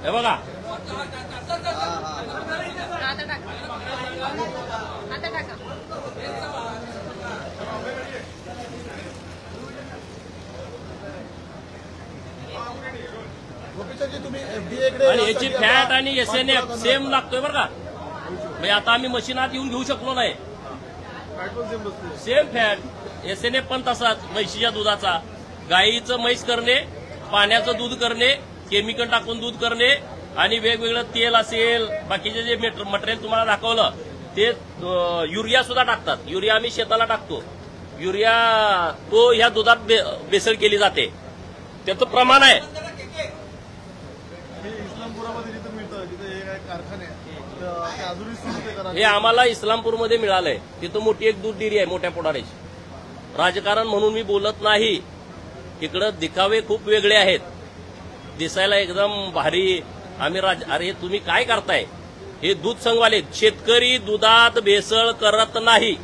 हे बघा आणि याची फॅट आणि एसएनएफ सेम लागतोय बरं का. म्हणजे आता आम्ही मशीनात येऊन घेऊ शकलो नाही. सेम फॅट एसएनएफ पण तसाच म्हैशीच्या दुधाचा. गाईचं म्हैस करणे, पाण्याचं दूध करणे, केमिकल टाकून दूध करणे आणि वेगवेगळं तेल असेल, बाकीचे जे मटेरियल तुम्हाला दाखवलं ते युरिया सुद्धा टाकतात. युरिया आम्ही शेताला टाकतो. युरिया तो ह्या दुधात भेसळ केली जाते. त्याचं प्रमाण आहे. हे आम्हाला इस्लामपूरमध्ये मिळालंय. तिथं मोठी एक दूध डेअरी आहे मोठ्या पोटाऱ्याची. राजकारण म्हणून मी बोलत नाही. इकडं दिखावे खूप वेगळे आहेत. दिसायला एकदम भारी आम्ही अरे तुम्ही काय करताय. हे दूध संघवाले शेतकरी दुधात भेसळ करत नाही.